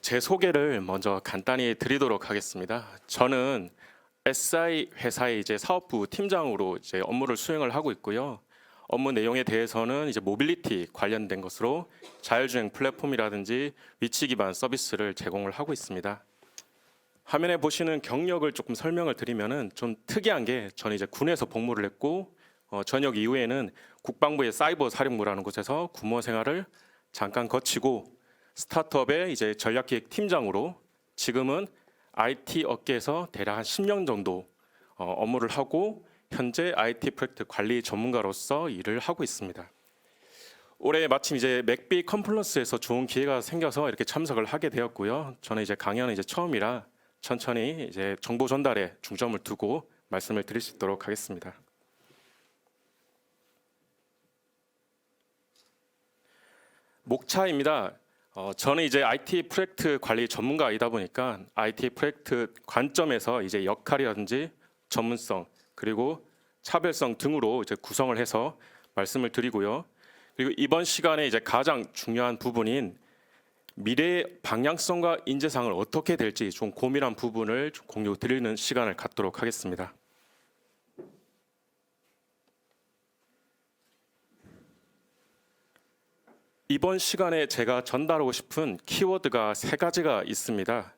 제 소개를 먼저 간단히 드리도록 하겠습니다. 저는 SI 회사의 이제 사업부 팀장으로 이제 업무를 수행을 하고 있고요. 업무 내용에 대해서는 이제 모빌리티 관련된 것으로 자율주행 플랫폼이라든지 위치 기반 서비스를 제공을 하고 있습니다. 화면에 보시는 경력을 조금 설명을 드리면은 좀 특이한 게 저는 이제 군에서 복무를 했고 전역 이후에는 국방부의 사이버 사령부라는 곳에서 군무 생활을 잠깐 거치고 스타트업의 이제 전략기획 팀장으로 지금은 IT 업계에서 대략 한 10년 정도 업무를 하고 현재 IT 프로젝트 관리 전문가로서 일을 하고 있습니다. 올해 마침 이제 맥비 컨플런스에서 좋은 기회가 생겨서 이렇게 참석을 하게 되었고요. 저는 이제 강연은 이제 처음이라 천천히 이제 정보 전달에 중점을 두고 말씀을 드릴 수 있도록 하겠습니다. 목차입니다. 저는 이제 IT 프로젝트 관리 전문가이다 보니까 IT 프로젝트 관점에서 이제 역할이라든지 전문성 그리고 차별성 등으로 이제 구성을 해서 말씀을 드리고요. 그리고 이번 시간에 이제 가장 중요한 부분인 미래의 방향성과 인재상을 어떻게 될지 좀 고민한 부분을 좀 공유 드리는 시간을 갖도록 하겠습니다. 이번 시간에 제가 전달하고 싶은 키워드가 세 가지가 있습니다.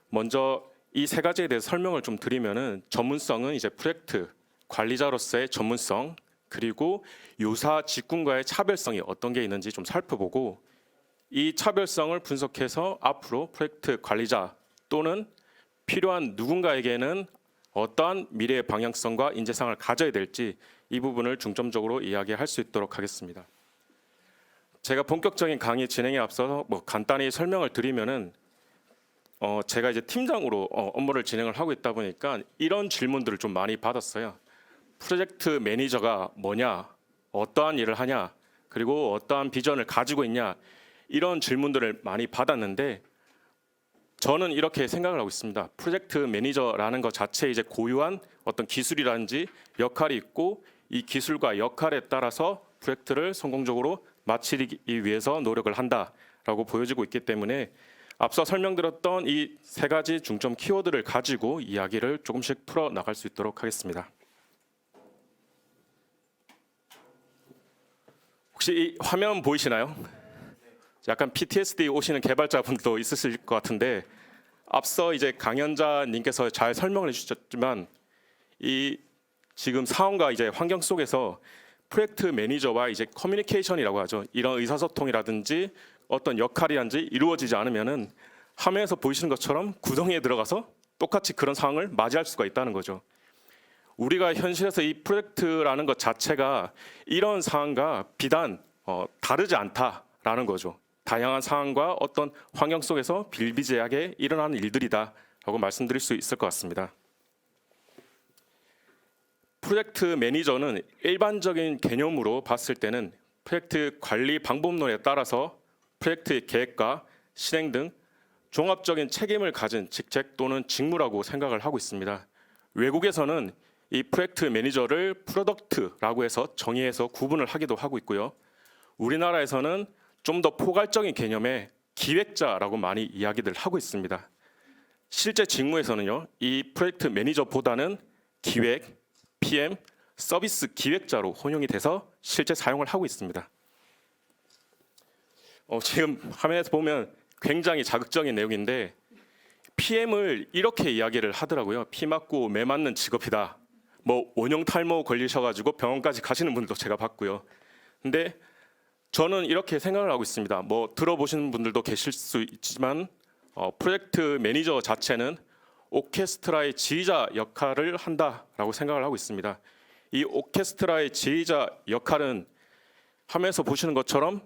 먼저 이 세 가지에 대해서 설명을 좀 드리면은 전문성은 이제 프로젝트 관리자로서의 전문성, 그리고 유사 직군과의 차별성이 어떤 게 있는지 좀 살펴보고 이 차별성을 분석해서 앞으로 프로젝트 관리자 또는 필요한 누군가에게는 어떠한 미래의 방향성과 인재상을 가져야 될지 이 부분을 중점적으로 이야기할 수 있도록 하겠습니다. 제가 본격적인 강의 진행에 앞서서 간단히 설명을 드리면은 제가 이제 팀장으로 업무를 진행을 하고 있다 보니까 이런 질문들을 좀 많이 받았어요. 프로젝트 매니저가 뭐냐, 어떠한 일을 하냐, 그리고 어떠한 비전을 가지고 있냐, 이런 질문들을 많이 받았는데 저는 이렇게 생각을 하고 있습니다. 프로젝트 매니저라는 것 자체에 이제 고유한 어떤 기술이라든지 역할이 있고 이 기술과 역할에 따라서 프로젝트를 성공적으로 마치기 위해서 노력을 한다라고 보여지고 있기 때문에 앞서 설명드렸던 이 세 가지 중점 키워드를 가지고 이야기를 조금씩 풀어 나갈 수 있도록 하겠습니다. 혹시 이 화면 보이시나요? 약간 PTSD 오시는 개발자분도 있으실 것 같은데 앞서 이제 강연자님께서 잘 설명을 해주셨지만 이 지금 상황과 이제 환경 속에서 프로젝트 매니저와 이제 커뮤니케이션이라고 하죠. 이런 의사소통이라든지 어떤 역할이라든지 이루어지지 않으면은 화면에서 보이시는 것처럼 구덩이에 들어가서 똑같이 그런 상황을 맞이할 수가 있다는 거죠. 우리가 현실에서 이 프로젝트라는 것 자체가 이런 상황과 비단 다르지 않다라는 거죠. 다양한 상황과 어떤 환경 속에서 비일비재하게 일어나는 일들이다라고 말씀드릴 수 있을 것 같습니다. 프로젝트 매니저는 일반적인 개념으로 봤을 때는 프로젝트 관리 방법론에 따라서 프로젝트 계획과 실행 등 종합적인 책임을 가진 직책 또는 직무라고 생각을 하고 있습니다. 외국에서는 이 프로젝트 매니저를 프로덕트라고 해서 정의해서 구분을 하기도 하고 있고요. 우리나라에서는 좀 더 포괄적인 개념의 기획자라고 많이 이야기들 하고 있습니다. 실제 직무에서는요, 이 프로젝트 매니저보다는 기획, PM, 서비스 기획자로 혼용이 돼서 실제 사용을 하고 있습니다. 지금 화면에서 보면 굉장히 자극적인 내용인데 PM을 이렇게 이야기를 하더라고요. 피 맞고 매 맞는 직업이다. 원형 탈모 걸리셔가지고 병원까지 가시는 분도 제가 봤고요. 근데 저는 이렇게 생각을 하고 있습니다. 들어보시는 분들도 계실 수 있지만 프로젝트 매니저 자체는 오케스트라의 지휘자 역할을 한다라고 생각을 하고 있습니다. 이 오케스트라의 지휘자 역할은 화면에서 보시는 것처럼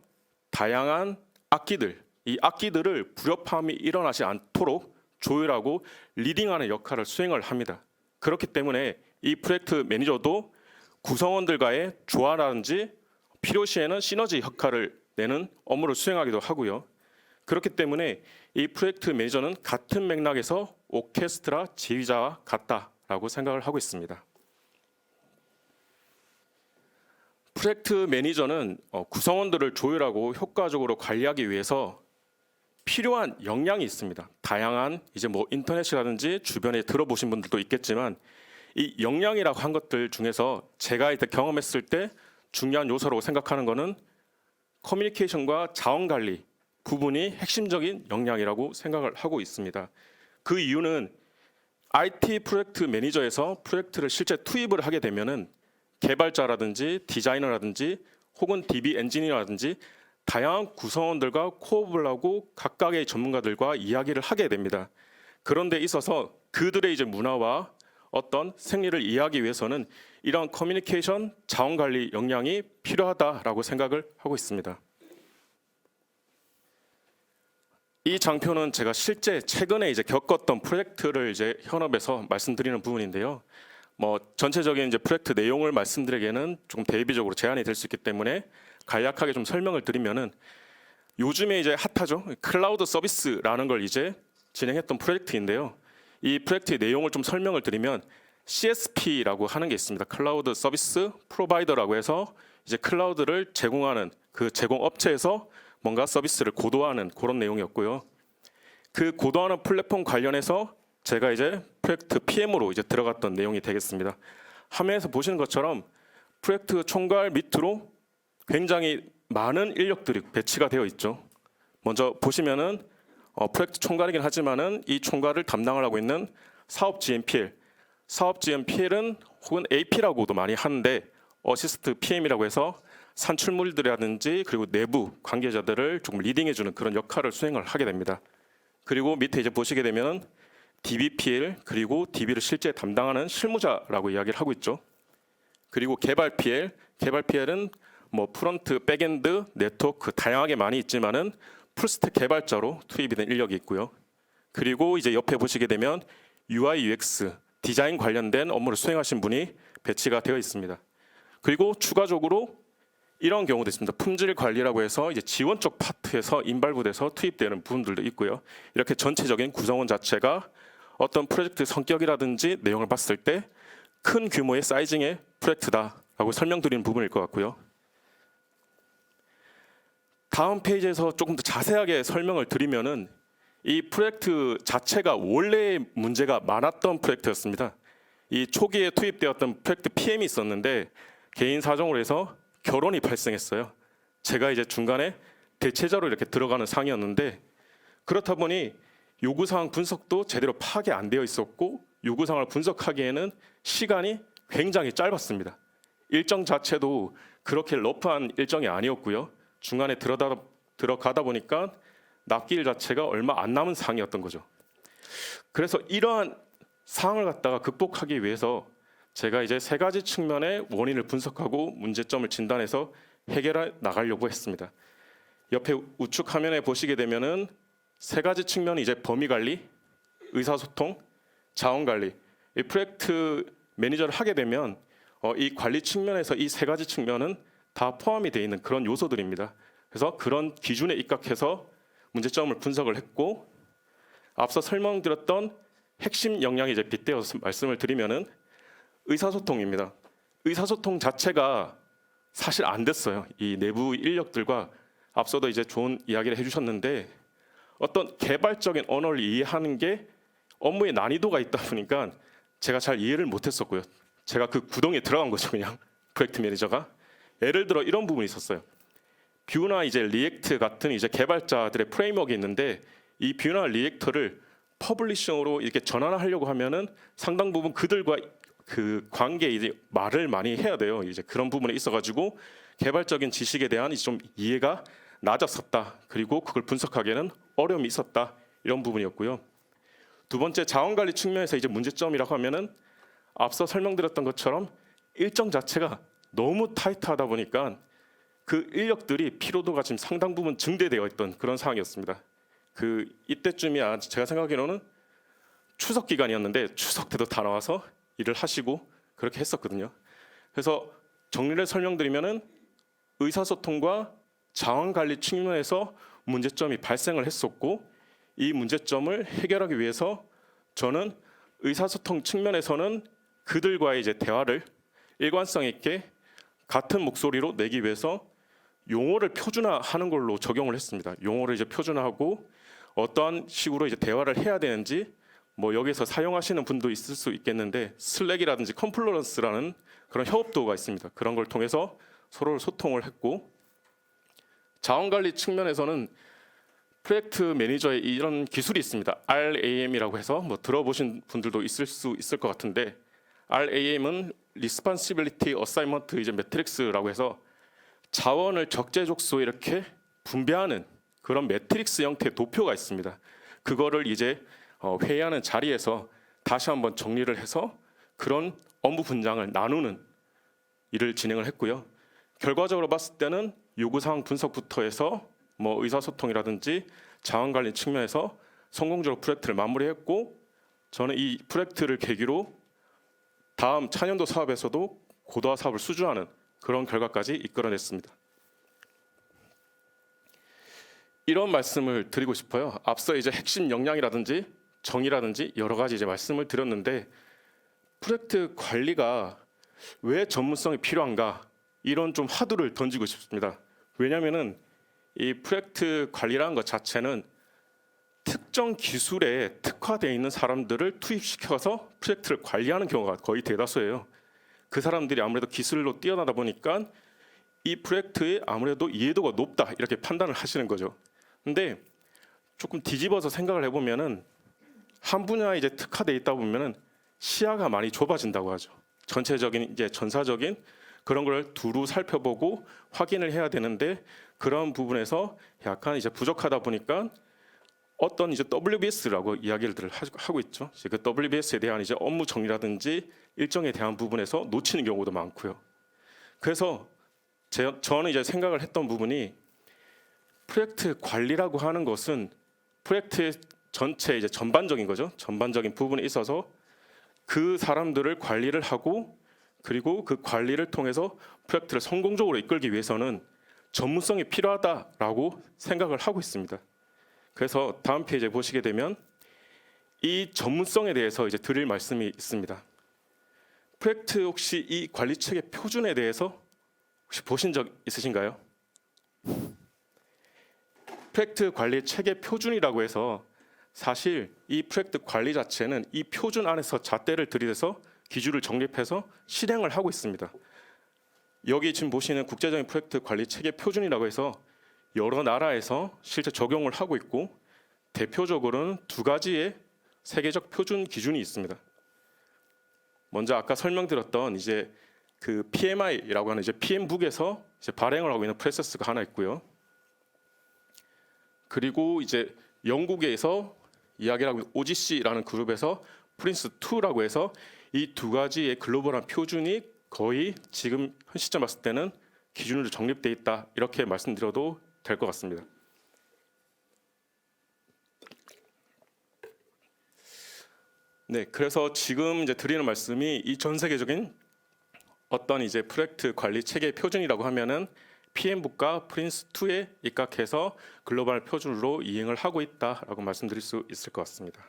다양한 악기들, 이 악기들을 불협화음이 일어나지 않도록 조율하고 리딩하는 역할을 수행을 합니다. 그렇기 때문에 이 프로젝트 매니저도 구성원들과의 조화라든지 필요시에는 시너지 역할을 내는 업무를 수행하기도 하고요. 그렇기 때문에 이 프로젝트 매니저는 같은 맥락에서 오케스트라 지휘자와 같다라고 생각을 하고 있습니다. 프로젝트 매니저는 구성원들을 조율하고 효과적으로 관리하기 위해서 필요한 역량이 있습니다. 다양한 이제 뭐 인터넷이라든지 주변에 들어보신 분들도 있겠지만 이 역량이라고 한 것들 중에서 제가 이때 경험했을 때 중요한 요소라고 생각하는 거는 커뮤니케이션과 자원 관리 부분이 핵심적인 역량이라고 생각을 하고 있습니다. 그 이유는 IT 프로젝트 매니저에서 프로젝트를 실제 투입을 하게 되면은 개발자라든지 디자이너라든지 혹은 DB 엔지니어라든지 다양한 구성원들과 코업을 하고 각각의 전문가들과 이야기를 하게 됩니다. 그런 데 있어서 그들의 이제 문화와 어떤 생리를 이해하기 위해서는 이러한 커뮤니케이션, 자원 관리 역량이 필요하다라고 생각을 하고 있습니다. 이 장표는 제가 실제 최근에 이제 겪었던 프로젝트를 이제 현업에서 말씀드리는 부분인데요. 뭐 전체적인 이제 프로젝트 내용을 말씀드리기에는 좀 대비적으로 제한이 될 수 있기 때문에 간략하게 좀 설명을 드리면은 요즘에 이제 핫하죠. 클라우드 서비스라는 걸 이제 진행했던 프로젝트인데요. 이 프로젝트의 내용을 좀 설명을 드리면 CSP라고 하는 게 있습니다. 클라우드 서비스 프로바이더라고 해서 이제 클라우드를 제공하는 그 제공 업체에서 뭔가 서비스를 고도화하는 그런 내용이었고요. 그 고도화하는 플랫폼 관련해서 제가 이제 프로젝트 PM으로 이제 들어갔던 내용이 되겠습니다. 화면에서 보시는 것처럼 프로젝트 총괄 밑으로 굉장히 많은 인력들이 배치가 되어 있죠. 먼저 보시면은 프로젝트 총괄이긴 하지만은 이 총괄을 담당을 하고 있는 사업 GMPL, 사업 GMPL은 혹은 AP라고도 많이 하는데 어시스트 PM이라고 해서 산출물들이라든지 그리고 내부 관계자들을 조금 리딩해주는 그런 역할을 수행을 하게 됩니다. 그리고 밑에 이제 보시게 되면 DBPL 그리고 DB를 실제 담당하는 실무자라고 이야기를 하고 있죠. 그리고 개발 PL은 뭐 프론트, 백엔드, 네트워크 다양하게 많이 있지만은 풀스택 개발자로 투입이 된 인력이 있고요. 그리고 이제 옆에 보시게 되면 UI, UX 디자인 관련된 업무를 수행하신 분이 배치가 되어 있습니다. 그리고 추가적으로 이런 경우도 있습니다. 품질 관리라고 해서 이제 지원적 파트에서 인발부돼서 투입되는 부분들도 있고요. 이렇게 전체적인 구성원 자체가 어떤 프로젝트 성격이라든지 내용을 봤을 때 큰 규모의 사이징의 프로젝트다라고 설명드리는 부분일 것 같고요. 다음 페이지에서 조금 더 자세하게 설명을 드리면은 이 프로젝트 자체가 원래 문제가 많았던 프로젝트였습니다. 이 초기에 투입되었던 프로젝트 PM이 있었는데 개인 사정으로 해서 결혼이 발생했어요. 제가 이제 중간에 대체자로 이렇게 들어가는 상이었는데 그렇다 보니 요구사항 분석도 제대로 파악이 안 되어 있었고 요구사항을 분석하기에는 시간이 굉장히 짧았습니다. 일정 자체도 그렇게 러프한 일정이 아니었고요. 중간에 들어가다 보니까 납기일 자체가 얼마 안 남은 상황이었던 거죠. 그래서 이러한 상황을 갖다가 극복하기 위해서 제가 이제 세 가지 측면의 원인을 분석하고 문제점을 진단해서 해결해 나가려고 했습니다. 옆에 우측 화면에 보시게 되면은 세 가지 측면이 이제 범위 관리, 의사소통, 자원 관리. 이 프로젝트 매니저를 하게 되면 이 관리 측면에서 이 세 가지 측면은 다 포함이 되어 있는 그런 요소들입니다. 그래서 그런 기준에 입각해서 문제점을 분석을 했고 앞서 설명드렸던 핵심 역량이 이제 빗대어서 말씀을 드리면은 의사소통입니다. 의사소통 자체가 사실 안 됐어요. 이 내부 인력들과 앞서도 이제 좋은 이야기를 해주셨는데 어떤 개발적인 언어를 이해하는 게 업무의 난이도가 있다 보니까 제가 잘 이해를 못했었고요. 제가 그 구덩이에 들어간 거죠, 그냥 프로젝트 매니저가. 예를 들어 이런 부분이 있었어요. 뷰나 이제 리액트 같은 이제 개발자들의 프레임워크가 있는데 이 뷰나 리액터를 퍼블리싱으로 이렇게 전환하려고 하면은 상당 부분 그들과 그 관계 이제 말을 많이 해야 돼요. 이제 그런 부분에 있어가지고 개발적인 지식에 대한 좀 이해가 낮았었다. 그리고 그걸 분석하기에는 어려움이 있었다. 이런 부분이었고요. 두 번째 자원 관리 측면에서 이제 문제점이라고 하면은 앞서 설명드렸던 것처럼 일정 자체가 너무 타이트하다 보니까 그 인력들이 피로도가 지금 상당 부분 증대되어 있던 그런 상황이었습니다. 그 이때쯤이야 제가 생각하기로는 추석 기간이었는데 추석 때도 다 나와서 일을 하시고 그렇게 했었거든요. 그래서 정리를 설명드리면은 의사소통과 자원 관리 측면에서 문제점이 발생을 했었고 이 문제점을 해결하기 위해서 저는 의사소통 측면에서는 그들과의 이제 대화를 일관성 있게 같은 목소리로 내기 위해서 용어를 표준화하는 걸로 적용을 했습니다. 용어를 이제 표준화하고 어떠한 식으로 이제 대화를 해야 되는지 뭐 여기서 사용하시는 분도 있을 수 있겠는데 슬랙이라든지 컨플러런스라는 그런 협업도가 있습니다. 그런 걸 통해서 서로 소통을 했고 자원관리 측면에서는 프로젝트 매니저의 이런 기술이 있습니다. RAM이라고 해서 뭐 들어보신 분들도 있을 수 있을 것 같은데 RAM은 Responsibility Assignment 이제 매트릭스라고 해서 자원을 적재적소에 이렇게 분배하는 그런 매트릭스 형태의 도표가 있습니다. 그거를 이제 회의하는 자리에서 다시 한번 정리를 해서 그런 업무 분장을 나누는 일을 진행을 했고요. 결과적으로 봤을 때는 요구사항 분석부터 해서 뭐 의사소통이라든지 자원관리 측면에서 성공적으로 프로젝트를 마무리했고 저는 이 프로젝트를 계기로 다음 차년도 사업에서도 고도화 사업을 수주하는 그런 결과까지 이끌어냈습니다. 이런 말씀을 드리고 싶어요. 앞서 이제 핵심 역량이라든지 정의라든지 여러 가지 이제 말씀을 드렸는데 프로젝트 관리가 왜 전문성이 필요한가 이런 좀 화두를 던지고 싶습니다. 왜냐하면은 이 프로젝트 관리라는 것 자체는 특정 기술에 특화되어 있는 사람들을 투입시켜서 프로젝트를 관리하는 경우가 거의 대다수예요. 그 사람들이 아무래도 기술로 뛰어나다 보니까 이 프로젝트에 아무래도 이해도가 높다 이렇게 판단을 하시는 거죠. 근데 조금 뒤집어서 생각을 해보면은 한 분야에 이제 특화되어 있다 보면은 시야가 많이 좁아진다고 하죠. 전체적인 이제 전사적인 그런 걸 두루 살펴보고 확인을 해야 되는데 그런 부분에서 약간 이제 부족하다 보니까 어떤 이제 WBS라고 이야기를 하고 있죠. 그 WBS에 대한 이제 업무 정리라든지 일정에 대한 부분에서 놓치는 경우도 많고요. 그래서 저는 이제 생각을 했던 부분이 프로젝트 관리라고 하는 것은 프로젝트 전체 이제 전반적인 거죠. 전반적인 부분에 있어서 그 사람들을 관리를 하고 그리고 그 관리를 통해서 프로젝트를 성공적으로 이끌기 위해서는 전문성이 필요하다라고 생각을 하고 있습니다. 그래서 다음 페이지에 보시게 되면 이 전문성에 대해서 이제 드릴 말씀이 있습니다. 프로젝트 혹시 이 관리 체계 표준에 대해서 혹시 보신 적 있으신가요? 프로젝트 관리 체계 표준이라고 해서 사실 이 프로젝트 관리 자체는 이 표준 안에서 잣대를 들이대서 기준을 정립해서 실행을 하고 있습니다. 여기 지금 보시는 국제적인 프로젝트 관리 체계 표준이라고 해서 여러 나라에서 실제 적용을 하고 있고 대표적으로는 두 가지의 세계적 표준 기준이 있습니다. 먼저 아까 설명드렸던 이제 그 PMI라고 하는 이제 PM북에서 이제 발행을 하고 있는 프로세스가 하나 있고요. 그리고 이제 영국에서 이야기를 하고 있는 OGC라는 그룹에서 프린스2라고 해서 이 두 가지의 글로벌한 표준이 거의 지금 현 시점 봤을 때는 기준으로 정립돼 있다 이렇게 말씀드려도 될 것 같습니다. 네, 그래서 지금 이제 드리는 말씀이 이 전 세계적인 어떤 이제 프로젝트 관리 체계 표준이라고 하면은 PM북과 프린스2에 입각해서 글로벌 표준으로 이행을 하고 있다라고 말씀드릴 수 있을 것 같습니다.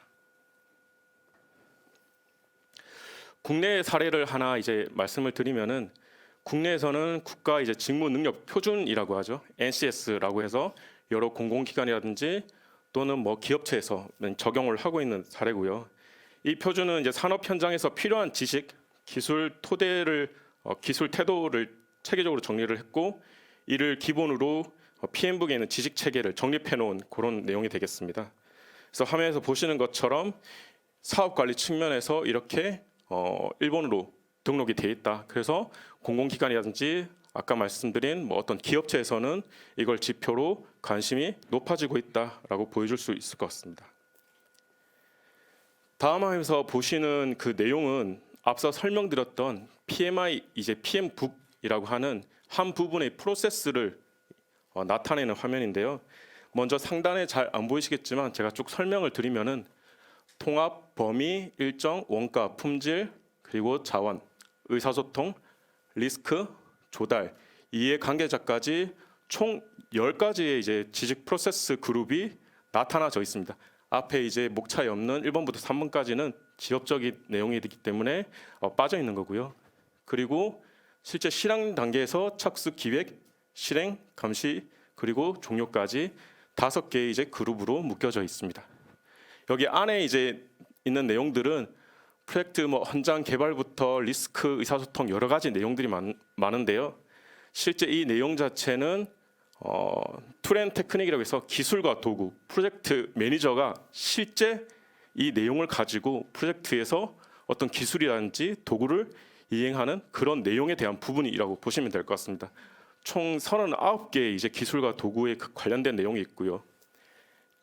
국내 사례를 하나 이제 말씀을 드리면은 국내에서는 국가 이제 직무 능력 표준이라고 하죠. NCS라고 해서 여러 공공기관이라든지 또는 뭐 기업체에서 적용을 하고 있는 사례고요. 이 표준은 이제 산업 현장에서 필요한 지식, 기술 토대를 기술 태도를 체계적으로 정리를 했고 이를 기본으로 PM북에 있는 지식 체계를 정립해 놓은 그런 내용이 되겠습니다. 그래서 화면에서 보시는 것처럼 사업 관리 측면에서 이렇게 일본으로 등록이 돼 있다. 그래서 공공기관이라든지 아까 말씀드린 뭐 어떤 기업체에서는 이걸 지표로 관심이 높아지고 있다라고 보여줄 수 있을 것 같습니다. 다음 화면에서 보시는 그 내용은 앞서 설명드렸던 PMI 이제 PM북이라고 하는 한 부분의 프로세스를 나타내는 화면인데요. 먼저 상단에 잘 안 보이시겠지만 제가 쭉 설명을 드리면은 통합, 범위, 일정, 원가, 품질, 그리고 자원, 의사소통, 리스크, 조달, 이해관계자까지 총 10가지의 이제 지식 프로세스 그룹이 나타나져 있습니다. 앞에 이제 목차에 없는 1번부터 3번까지는 지역적인 내용이기 때문에 빠져 있는 거고요. 그리고 실제 실행 단계에서 착수, 기획, 실행, 감시, 그리고 종료까지 5개의 이제 그룹으로 묶여져 있습니다. 여기 안에 이제 있는 내용들은 프로젝트 뭐 현장 개발부터 리스크, 의사소통 여러 가지 내용들이 많은데요. 실제 이 내용 자체는 툴앤 테크닉이라고 해서 기술과 도구, 프로젝트 매니저가 실제 이 내용을 가지고 프로젝트에서 어떤 기술이라든지 도구를 이행하는 그런 내용에 대한 부분이라고 보시면 될 것 같습니다. 총 39개의 이제 기술과 도구에 관련된 내용이 있고요.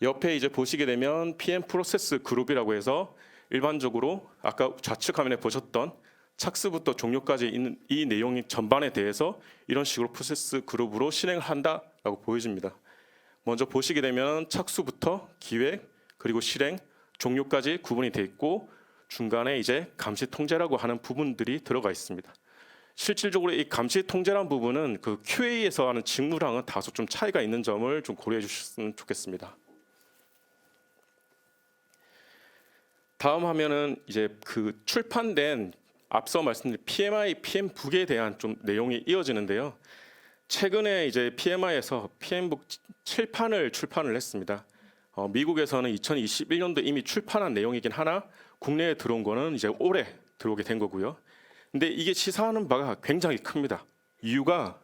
옆에 이제 보시게 되면 PM 프로세스 그룹이라고 해서 일반적으로 아까 좌측 화면에 보셨던 착수부터 종료까지 있는 이 내용이 전반에 대해서 이런 식으로 프로세스 그룹으로 실행을 한다라고 보여집니다. 먼저 보시게 되면 착수부터 기획 그리고 실행, 종료까지 구분이 되어 있고 중간에 이제 감시 통제라고 하는 부분들이 들어가 있습니다. 실질적으로 이 감시 통제란 부분은 그 QA에서 하는 직무랑은 다소 좀 차이가 있는 점을 좀 고려해 주셨으면 좋겠습니다. 다음 화면은 이제 그 출판된 앞서 말씀드린 PMI, PM북에 대한 좀 내용이 이어지는데요. 최근에 이제 PMI에서 PM북 7판을 출판을 했습니다. 미국에서는 2021년도 이미 출판한 내용이긴 하나 국내에 들어온 거는 이제 올해 들어오게 된 거고요. 근데 이게 시사하는 바가 굉장히 큽니다. 이유가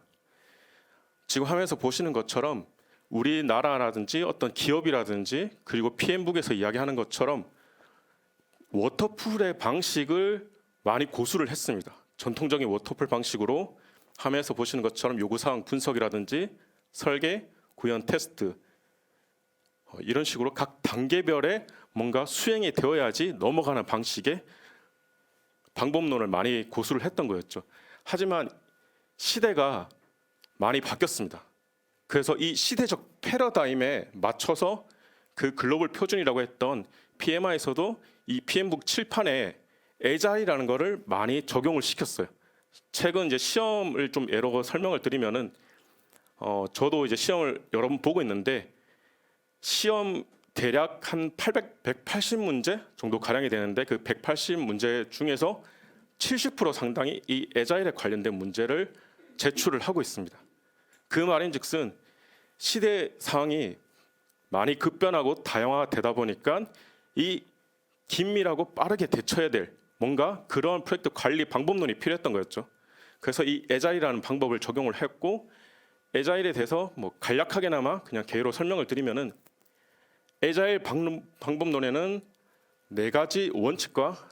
지금 화면에서 보시는 것처럼 우리나라라든지 어떤 기업이라든지 그리고 PM북에서 이야기하는 것처럼 워터풀의 방식을 많이 고수를 했습니다. 전통적인 워터풀 방식으로 화면에서 보시는 것처럼 요구사항 분석이라든지 설계, 구현, 테스트 이런 식으로 각 단계별에 뭔가 수행이 되어야지 넘어가는 방식의 방법론을 많이 고수를 했던 거였죠. 하지만 시대가 많이 바뀌었습니다. 그래서 이 시대적 패러다임에 맞춰서 그 글로벌 표준이라고 했던 PMI에서도 이 PM북 7판에 에자일이라는 거를 많이 적용을 시켰어요. 최근 이제 시험을 좀 예로 설명을 드리면은 저도 이제 시험을 여러 번 보고 있는데 시험 대략 한 180문제 정도 가량이 되는데 그 180문제 중에서 70% 상당이 이 에자일에 관련된 문제를 제출을 하고 있습니다. 그 말인즉슨 시대 상황이 많이 급변하고 다양화되다 보니까 이 긴밀하고 빠르게 대처해야 될 뭔가 그런 프로젝트 관리 방법론이 필요했던 거였죠. 그래서 이 에자일이라는 방법을 적용을 했고 에자일에 대해서 뭐 간략하게나마 그냥 개요로 설명을 드리면은 에자일 방법론에는 4가지 원칙과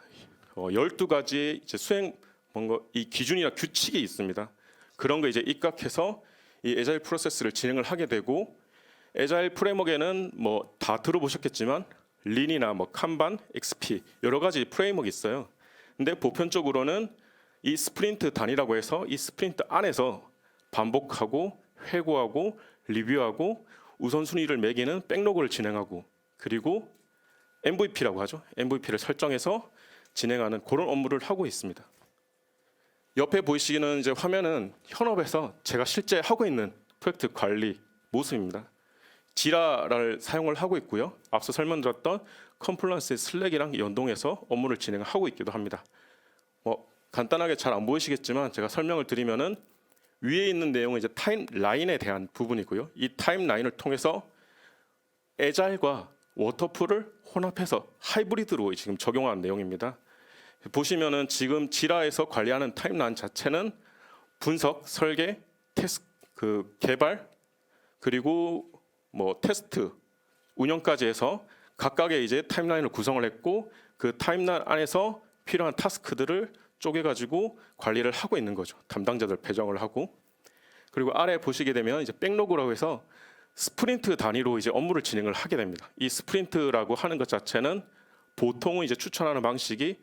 12가지 이제 수행 뭔가 이 기준이나 규칙이 있습니다. 그런 거 이제 입각해서 이 에자일 프로세스를 진행을 하게 되고 에자일 프레임워크에는 뭐 다 들어보셨겠지만 린이나 뭐 칸반, XP 여러 가지 프레임워크가 있어요. 근데 보편적으로는 이 스프린트 단위라고 해서 이 스프린트 안에서 반복하고 회고하고 리뷰하고 우선순위를 매기는 백로그를 진행하고 그리고 MVP라고 하죠. MVP를 설정해서 진행하는 그런 업무를 하고 있습니다. 옆에 보이시는 이제 화면은 현업에서 제가 실제 하고 있는 프로젝트 관리 모습입니다. 지라를 사용을 하고 있고요. 앞서 설명드렸던 컴플런스 슬랙이랑 연동해서 업무를 진행하고 있기도 합니다. 간단하게 잘 안 보이시겠지만 제가 설명을 드리면은 위에 있는 내용은 이제 타임라인에 대한 부분이고요. 이 타임라인을 통해서 에자일과 워터풀을 혼합해서 하이브리드로 지금 적용한 내용입니다. 보시면은 지금 지라에서 관리하는 타임라인 자체는 분석, 설계, 개발 그리고 뭐 테스트, 운영까지 해서 각각의 이제 타임라인을 구성을 했고 그 타임라인 안에서 필요한 타스크들을 쪼개가지고 관리를 하고 있는 거죠. 담당자들 배정을 하고 그리고 아래 보시게 되면 이제 백로그라고 해서 스프린트 단위로 이제 업무를 진행을 하게 됩니다. 이 스프린트라고 하는 것 자체는 보통은 이제 추천하는 방식이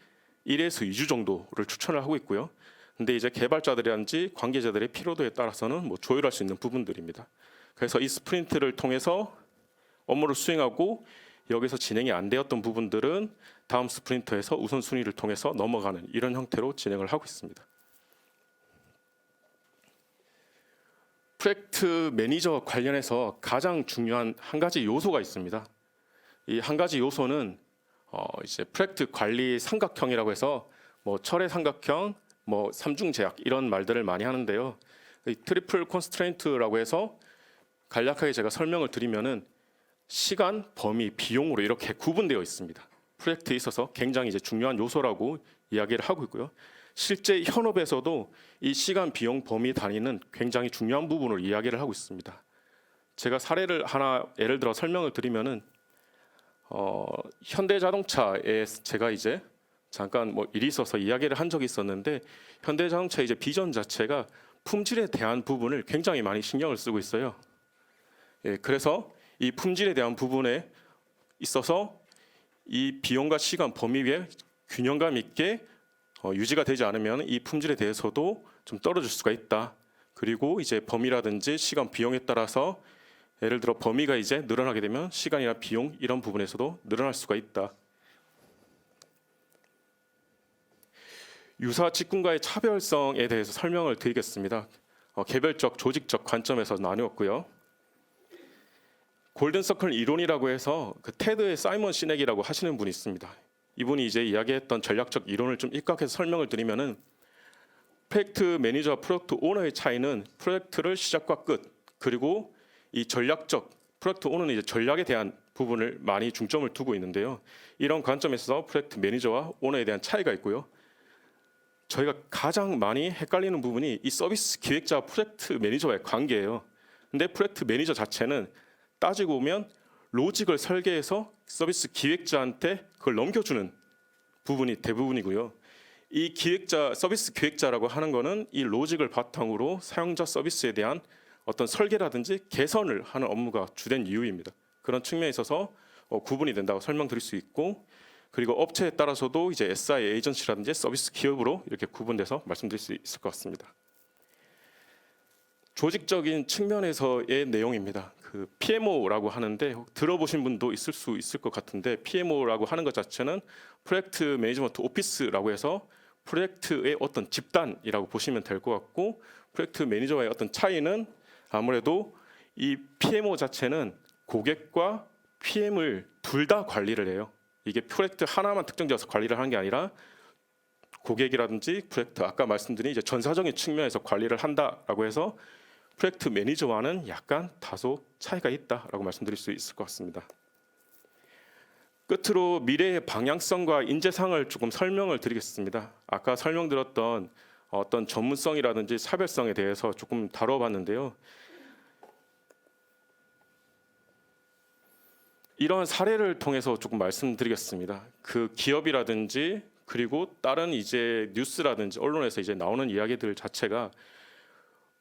1에서 2주 정도를 추천을 하고 있고요. 근데 이제 개발자들이란지 관계자들의 피로도에 따라서는 뭐 조율할 수 있는 부분들입니다. 그래서 이 스프린트를 통해서 업무를 수행하고 여기서 진행이 안 되었던 부분들은 다음 스프린트에서 우선순위를 통해서 넘어가는 이런 형태로 진행을 하고 있습니다. 프로젝트 매니저 관련해서 가장 중요한 한 가지 요소가 있습니다. 이 한 가지 요소는 이제 프로젝트 관리 삼각형이라고 해서 뭐 철의 삼각형, 뭐 삼중 제약 이런 말들을 많이 하는데요. 이 트리플 컨스트레인트라고 해서 간략하게 제가 설명을 드리면은 시간, 범위, 비용으로 이렇게 구분되어 있습니다. 프로젝트에 있어서 굉장히 이제 중요한 요소라고 이야기를 하고 있고요. 실제 현업에서도 이 시간, 비용, 범위 단위는 굉장히 중요한 부분을 이야기를 하고 있습니다. 제가 사례를 하나 예를 들어 설명을 드리면은 현대자동차에 제가 이제 잠깐 뭐 일이 있어서 이야기를 한 적이 있었는데 현대자동차 이제 비전 자체가 품질에 대한 부분을 굉장히 많이 신경을 쓰고 있어요. 예, 그래서 이 품질에 대한 부분에 있어서 이 비용과 시간 범위에 균형감 있게 유지가 되지 않으면 이 품질에 대해서도 좀 떨어질 수가 있다. 그리고 이제 범위라든지 시간 비용에 따라서 예를 들어 범위가 이제 늘어나게 되면 시간이나 비용 이런 부분에서도 늘어날 수가 있다. 유사 직군과의 차별성에 대해서 설명을 드리겠습니다. 개별적, 조직적 관점에서 나누었고요. 골든서클 이론이라고 해서 그 테드의 사이먼 시넥이라고 하시는 분이 있습니다. 이분이 이제 이야기했던 전략적 이론을 좀 입각해서 설명을 드리면은 프로젝트 매니저와 프로젝트 오너의 차이는 프로젝트를 시작과 끝 그리고 이 전략적 프로젝트 오너는 이제 전략에 대한 부분을 많이 중점을 두고 있는데요. 이런 관점에서 프로젝트 매니저와 오너에 대한 차이가 있고요. 저희가 가장 많이 헷갈리는 부분이 이 서비스 기획자와 프로젝트 매니저와의 관계예요. 근데 프로젝트 매니저 자체는 따지고 보면 로직을 설계해서 서비스 기획자한테 그걸 넘겨주는 부분이 대부분이고요. 이 기획자, 서비스 기획자라고 하는 거는 이 로직을 바탕으로 사용자 서비스에 대한 어떤 설계라든지 개선을 하는 업무가 주된 이유입니다. 그런 측면에 있어서 구분이 된다고 설명드릴 수 있고, 그리고 업체에 따라서도 이제 SI 에이전시라든지 서비스 기업으로 이렇게 구분돼서 말씀드릴 수 있을 것 같습니다. 조직적인 측면에서의 내용입니다. 그 PMO라고 하는데 들어보신 분도 있을 수 있을 것 같은데 PMO라고 하는 것 자체는 프로젝트 매니지먼트 오피스라고 해서 프로젝트의 어떤 집단이라고 보시면 될 것 같고, 프로젝트 매니저와의 어떤 차이는 아무래도 이 PMO 자체는 고객과 PM을 둘 다 관리를 해요. 이게 프로젝트 하나만 특정지어서 관리를 하는 게 아니라 고객이라든지 프로젝트 아까 말씀드린 이제 전사적인 측면에서 관리를 한다라고 해서 프로젝트 매니저와는 약간 다소 차이가 있다라고 말씀드릴 수 있을 것 같습니다. 끝으로 미래의 방향성과 인재상을 조금 설명을 드리겠습니다. 아까 설명드렸던 어떤 전문성이라든지 차별성에 대해서 조금 다뤄봤는데요. 이런 사례를 통해서 조금 말씀드리겠습니다. 그 기업이라든지 그리고 다른 이제 뉴스라든지 언론에서 이제 나오는 이야기들 자체가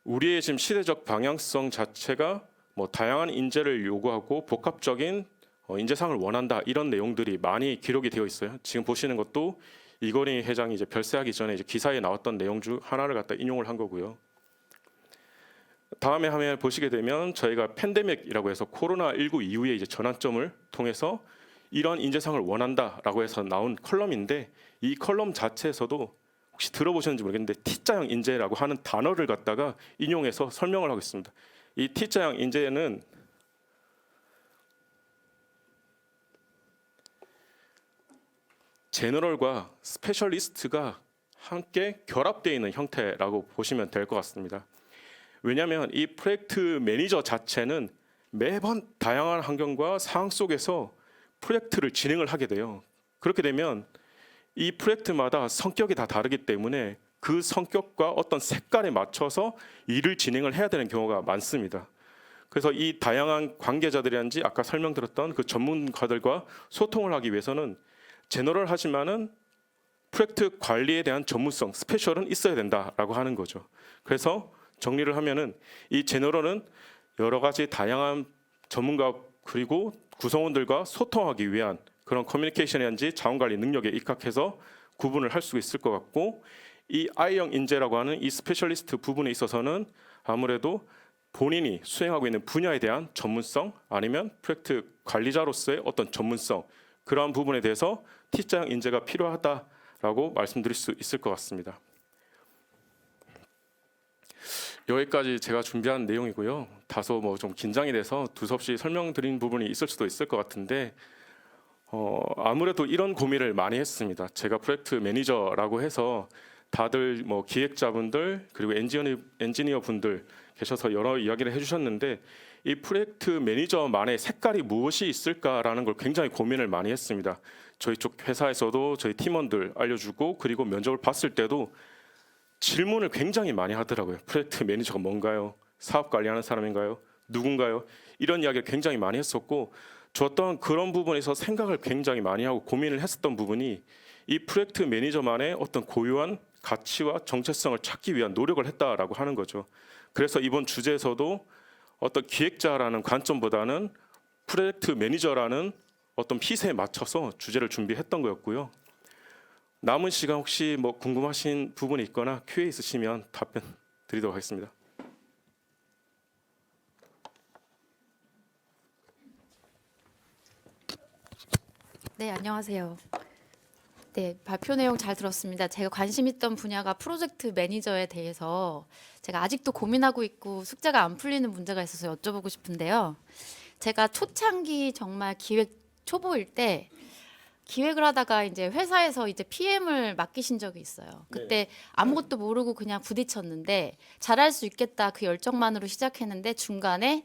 우리의 지금 시대적 방향성 자체가 뭐 다양한 인재를 요구하고 복합적인 인재상을 원한다 이런 내용들이 많이 기록이 되어 있어요. 지금 보시는 것도 이건희 회장이 이제 별세하기 전에 이제 기사에 나왔던 내용 중 하나를 갖다 인용을 한 거고요. 다음에 화면 보시게 되면 저희가 팬데믹이라고 해서 코로나19 이후에 이제 전환점을 통해서 이런 인재상을 원한다라고 해서 나온 컬럼인데 이 컬럼 자체에서도 혹시 들어보셨는지 모르겠는데 T자형 인재라고 하는 단어를 갖다가 인용해서 설명을 하고 있습니다. 이 T자형 인재는 제너럴과 스페셜리스트가 함께 결합되어 있는 형태라고 보시면 될 것 같습니다. 왜냐하면 이 프로젝트 매니저 자체는 매번 다양한 환경과 상황 속에서 프로젝트를 진행을 하게 돼요. 그렇게 되면 이 프로젝트마다 성격이 다 다르기 때문에 그 성격과 어떤 색깔에 맞춰서 일을 진행을 해야 되는 경우가 많습니다. 그래서 이 다양한 관계자들이란지 아까 설명드렸던 그 전문가들과 소통을 하기 위해서는 제너럴하지만은 프로젝트 관리에 대한 전문성, 스페셜은 있어야 된다라고 하는 거죠. 그래서 정리를 하면은 이 제너럴은 여러 가지 다양한 전문가 그리고 구성원들과 소통하기 위한 그런 커뮤니케이션이란지 자원관리 능력에 입각해서 구분을 할 수 있을 것 같고, 이 I형 인재라고 하는 이 스페셜리스트 부분에 있어서는 아무래도 본인이 수행하고 있는 분야에 대한 전문성 아니면 프로젝트 관리자로서의 어떤 전문성 그러한 부분에 대해서 T자형 인재가 필요하다라고 말씀드릴 수 있을 것 같습니다. 여기까지 제가 준비한 내용이고요. 다소 뭐 좀 긴장이 돼서 두서없이 설명드린 부분이 있을 수도 있을 것 같은데 아무래도 이런 고민을 많이 했습니다. 제가 프로젝트 매니저라고 해서 다들 뭐 기획자분들 그리고 엔지니어 분들 계셔서 여러 이야기를 해주셨는데 이 프로젝트 매니저만의 색깔이 무엇이 있을까라는 걸 굉장히 고민을 많이 했습니다. 저희 쪽 회사에서도 저희 팀원들 알려주고, 그리고 면접을 봤을 때도 질문을 굉장히 많이 하더라고요. 프로젝트 매니저가 뭔가요? 사업 관리하는 사람인가요? 누군가요? 이런 이야기를 굉장히 많이 했었고, 저 또한 그런 부분에서 생각을 굉장히 많이 하고 고민을 했었던 부분이 이 프로젝트 매니저만의 어떤 고유한 가치와 정체성을 찾기 위한 노력을 했다라고 하는 거죠. 그래서 이번 주제에서도 어떤 기획자라는 관점보다는 프로젝트 매니저라는 어떤 핏에 맞춰서 주제를 준비했던 거였고요. 남은 시간 혹시 뭐 궁금하신 부분이 있거나 Q&A 있으시면 답변 드리도록 하겠습니다. 네, 안녕하세요. 네, 발표 내용 잘 들었습니다. 제가 관심 있던 분야가 프로젝트 매니저에 대해서 제가 아직도 고민하고 있고 숙제가 안 풀리는 문제가 있어서 여쭤보고 싶은데요. 제가 초창기 정말 기획 초보일 때 기획을 하다가 이제 회사에서 이제 PM을 맡기신 적이 있어요. 그때 아무것도 모르고 그냥 부딪혔는데 잘할 수 있겠다 그 열정만으로 시작했는데 중간에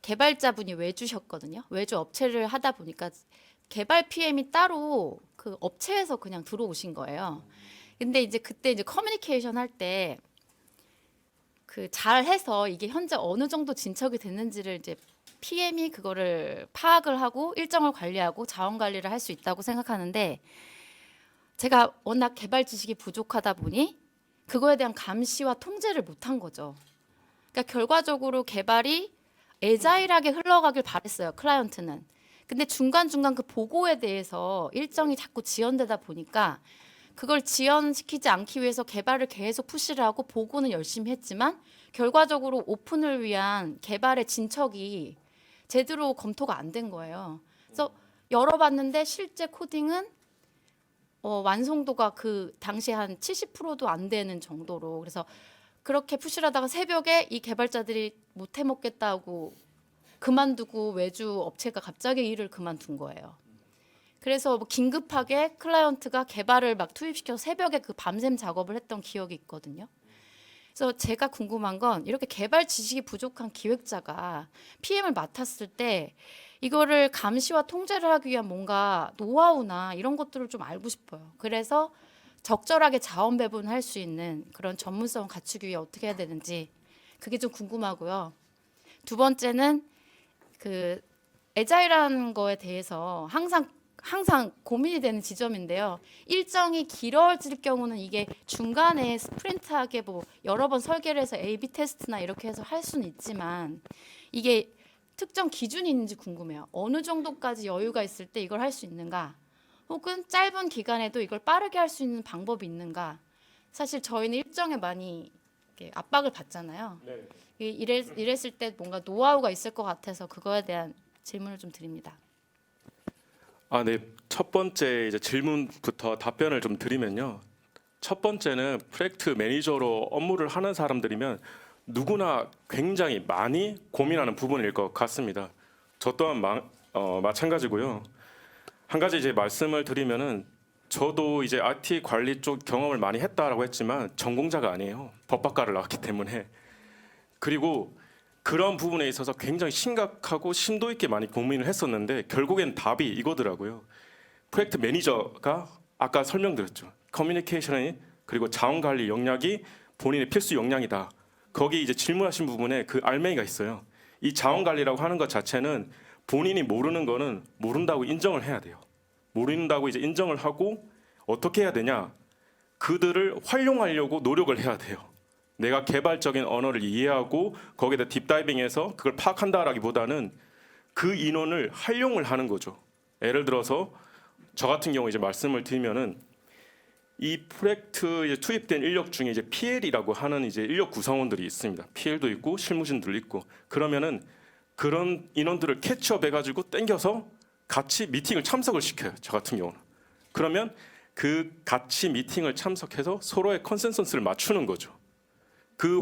개발자분이 외주셨거든요. 외주 업체를 하다 보니까 개발 PM이 따로 그 업체에서 그냥 들어오신 거예요. 근데 이제 그때 이제 커뮤니케이션 할 때 그 잘해서 이게 현재 어느 정도 진척이 됐는지를 이제 PM이 그거를 파악을 하고 일정을 관리하고 자원 관리를 할 수 있다고 생각하는데 제가 워낙 개발 지식이 부족하다 보니 그거에 대한 감시와 통제를 못한 거죠. 그러니까 결과적으로 개발이 애자일하게 흘러가길 바랬어요, 클라이언트는. 근데 중간중간 그 보고에 대해서 일정이 자꾸 지연되다 보니까 그걸 지연시키지 않기 위해서 개발을 계속 푸시를 하고 보고는 열심히 했지만 결과적으로 오픈을 위한 개발의 진척이 제대로 검토가 안 된 거예요. 그래서 열어봤는데 실제 코딩은 완성도가 그 당시 한 70%도 안 되는 정도로, 그래서 그렇게 푸시를 하다가 새벽에 이 개발자들이 못 해먹겠다고 그만두고 외주 업체가 갑자기 일을 그만둔 거예요. 그래서 뭐 긴급하게 클라이언트가 개발을 막 투입시켜서 새벽에 그 밤샘 작업을 했던 기억이 있거든요. 그래서 제가 궁금한 건 이렇게 개발 지식이 부족한 기획자가 PM을 맡았을 때 이거를 감시와 통제를 하기 위한 뭔가 노하우나 이런 것들을 좀 알고 싶어요. 그래서 적절하게 자원 배분할 수 있는 그런 전문성을 갖추기 위해 어떻게 해야 되는지 그게 좀 궁금하고요. 두 번째는 그 애자일한 거에 대해서 항상 고민이 되는 지점인데요. 일정이 길어질 경우는 이게 중간에 스프린트하게 뭐 여러 번 설계를 해서 A/B 테스트나 이렇게 해서 할 수는 있지만 이게 특정 기준이 있는지 궁금해요. 어느 정도까지 여유가 있을 때 이걸 할 수 있는가? 혹은 짧은 기간에도 이걸 빠르게 할 수 있는 방법이 있는가? 사실 저희는 일정에 많이 이렇게 압박을 받잖아요. 네. 이랬을 때 뭔가 노하우가 있을 것 같아서 그거에 대한 질문을 좀 드립니다. 네. 첫 번째 이제 질문부터 답변을 좀 드리면요. 첫 번째는 프로젝트 매니저로 업무를 하는 사람들이면 누구나 굉장히 많이 고민하는 부분일 것 같습니다. 저 또한 마찬가지고요. 한 가지 이제 말씀을 드리면은 저도 이제 IT 관리 쪽 경험을 많이 했다라고 했지만 전공자가 아니에요. 법학과를 나왔기 때문에. 그리고 그런 부분에 있어서 굉장히 심각하고 심도 있게 많이 고민을 했었는데 결국엔 답이 이거더라고요. 프로젝트 매니저가 아까 설명드렸죠. 커뮤니케이션이 그리고 자원 관리 역량이 본인의 필수 역량이다. 거기 이제 질문하신 부분에 그 알맹이가 있어요. 이 자원 관리라고 하는 것 자체는 본인이 모르는 거는 모른다고 인정을 해야 돼요. 모른다고 이제 인정을 하고 어떻게 해야 되냐? 그들을 활용하려고 노력을 해야 돼요. 내가 개발적인 언어를 이해하고 거기에다 딥다이빙해서 그걸 파악한다라기보다는 그 인원을 활용을 하는 거죠. 예를 들어서 저 같은 경우 이제 말씀을 드리면은 이 프로젝트에 투입된 인력 중에 이제 PL이라고 하는 이제 인력 구성원들이 있습니다. PL도 있고 실무진들도 있고 그러면은 그런 인원들을 캐치업해가지고 땡겨서 같이 미팅을 참석을 시켜요. 저 같은 경우는. 그러면 그 같이 미팅을 참석해서 서로의 컨센서스를 맞추는 거죠. 그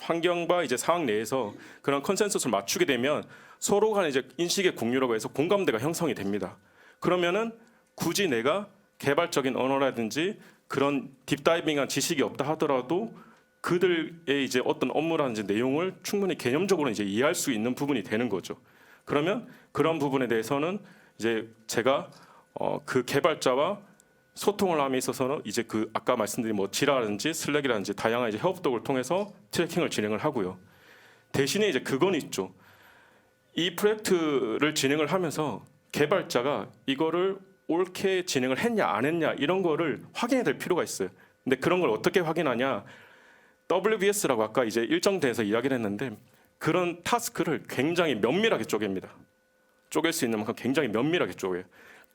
환경과 이제 상황 내에서 그런 컨센서스를 맞추게 되면 서로 간에 이제 인식의 공유라고 해서 공감대가 형성이 됩니다. 그러면은 굳이 내가 개발적인 언어라든지 그런 딥다이빙한 지식이 없다 하더라도 그들의 이제 어떤 업무라든지 내용을 충분히 개념적으로 이제 이해할 수 있는 부분이 되는 거죠. 그러면 그런 부분에 대해서는 이제 제가 그 개발자와 소통을 함에 있어서는 이제 그 아까 말씀드린 뭐 지라든지 슬랙이라든지 다양한 이제 협업도구를 통해서 트래킹을 진행을 하고요. 대신에 이제 그건 있죠. 이 프로젝트를 진행을 하면서 개발자가 이거를 옳게 진행을 했냐 안 했냐 이런 거를 확인해야 될 필요가 있어요. 근데 그런 걸 어떻게 확인하냐? WBS라고 아까 이제 일정 대에서 이야기를 했는데 그런 타스크를 굉장히 면밀하게 쪼갭니다. 쪼갤 수 있는 만큼 굉장히 면밀하게 쪼개요.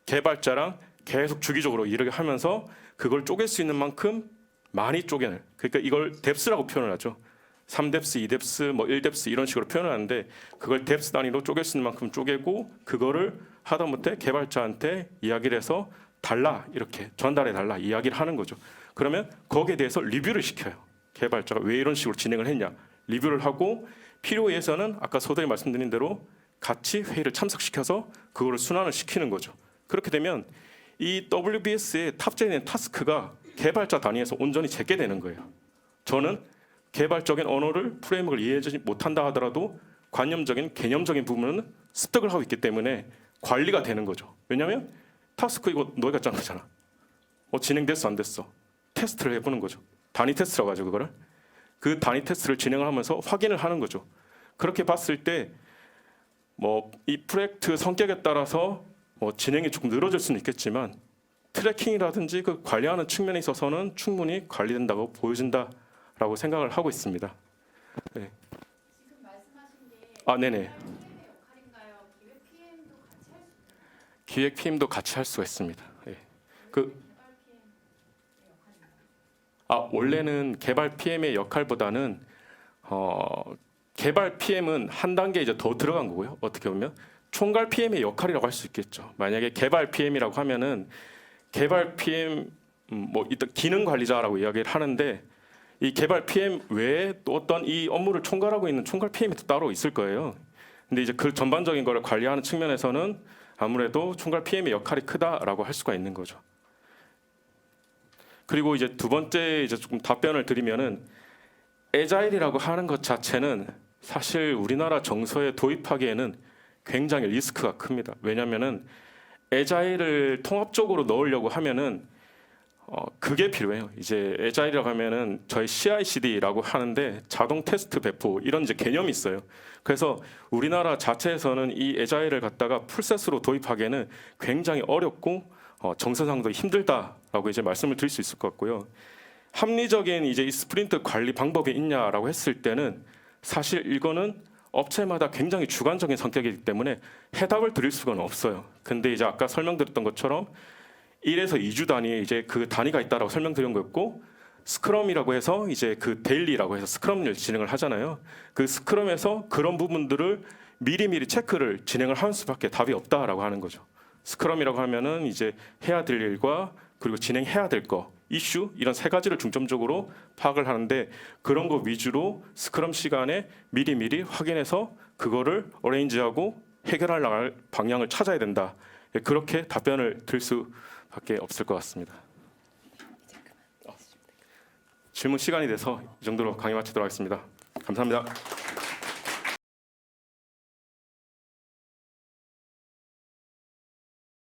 개발자랑 계속 주기적으로 일을 하면서 그걸 쪼갤 수 있는 만큼 많이 쪼개는. 그러니까 이걸 뎁스라고 표현을 하죠. 3뎁스, 2뎁스, 뭐 1뎁스 이런 식으로 표현을 하는데 그걸 뎁스 단위로 쪼갤 수 있는 만큼 쪼개고 그거를 하다못해 개발자한테 이야기를 해서 달라 이렇게 전달해 달라 이야기를 하는 거죠. 그러면 거기에 대해서 리뷰를 시켜요. 개발자가 왜 이런 식으로 진행을 했냐 리뷰를 하고 필요에 의해서는 아까 서두에 말씀드린 대로 같이 회의를 참석시켜서 그거를 순환을 시키는 거죠. 그렇게 되면 이 WBS에 탑재된 타스크가 개발자 단위에서 온전히 제게 되는 거예요. 저는 개발적인 언어를 프레임워크를 이해하지 못한다 하더라도 관념적인 개념적인 부분은 습득을 하고 있기 때문에 관리가 되는 거죠. 왜냐하면 타스크 이거 너희가 짠 거잖아. 진행됐어 안 됐어. 테스트를 해보는 거죠. 단위 테스트라고 하죠 그거를. 그 단위 테스트를 진행을 하면서 확인을 하는 거죠. 그렇게 봤을 때 뭐 이 프로젝트 성격에 따라서 뭐 진행이 조금 늘어질 수는 있겠지만 트래킹이라든지 그 관리하는 측면에 있어서는 충분히 관리된다고 보여진다라고 생각을 하고 있습니다. 네. 지금 말씀하신 게 네네. PM의 역할인가요? 기획 PM도 같이 할 수 있나요? 기획 PM도 같이 할 수가 있습니다. 네. 그 개발 PM의 역할인가요? 원래는 개발 PM의 역할보다는 개발 PM은 한 단계 이제 더 들어간 거고요. 어떻게 보면 총괄 PM의 역할이라고 할 수 있겠죠. 만약에 개발 PM이라고 하면은 개발 PM 뭐 이따 기능 관리자라고 이야기를 하는데 이 개발 PM 외에 또 어떤 이 업무를 총괄하고 있는 총괄 PM이 또 따로 있을 거예요. 근데 이제 그 전반적인 거를 관리하는 측면에서는 아무래도 총괄 PM의 역할이 크다라고 할 수가 있는 거죠. 그리고 이제 두 번째 이제 조금 답변을 드리면은 애자일이라고 하는 것 자체는 사실 우리나라 정서에 도입하기에는 굉장히 리스크가 큽니다. 왜냐하면은 애자일을 통합적으로 넣으려고 하면은 그게 필요해요. 이제 애자일이라고 하면은 저희 CI/CD라고 하는데 자동 테스트 배포 이런 이제 개념이 있어요. 그래서 우리나라 자체에서는 이 애자일을 갖다가 풀셋으로 도입하기에는 굉장히 어렵고 정서상도 힘들다라고 이제 말씀을 드릴 수 있을 것 같고요. 합리적인 이제 이 스프린트 관리 방법이 있냐라고 했을 때는 사실 이거는 업체마다 굉장히 주관적인 성격이기 때문에 해답을 드릴 수가 없어요. 근데 이제 아까 설명드렸던 것처럼 1에서 2주 단위에 이제 그 단위가 있다라고 설명드린 거였고 스크럼이라고 해서 이제 그 데일리라고 해서 스크럼을 진행을 하잖아요. 그 스크럼에서 그런 부분들을 미리미리 체크를 진행을 하는 수밖에 답이 없다라고 하는 거죠. 스크럼이라고 하면은 이제 해야 될 일과 그리고 진행해야 될 거, 이슈 이런 세 가지를 중점적으로 파악을 하는데 그런 거 위주로 스크럼 시간에 미리미리 확인해서 그거를 어레인지하고 해결할 나갈 방향을 찾아야 된다. 그렇게 답변을 드릴 수밖에 없을 것 같습니다. 질문 시간이 돼서 이 정도로 강의 마치도록 하겠습니다. 감사합니다.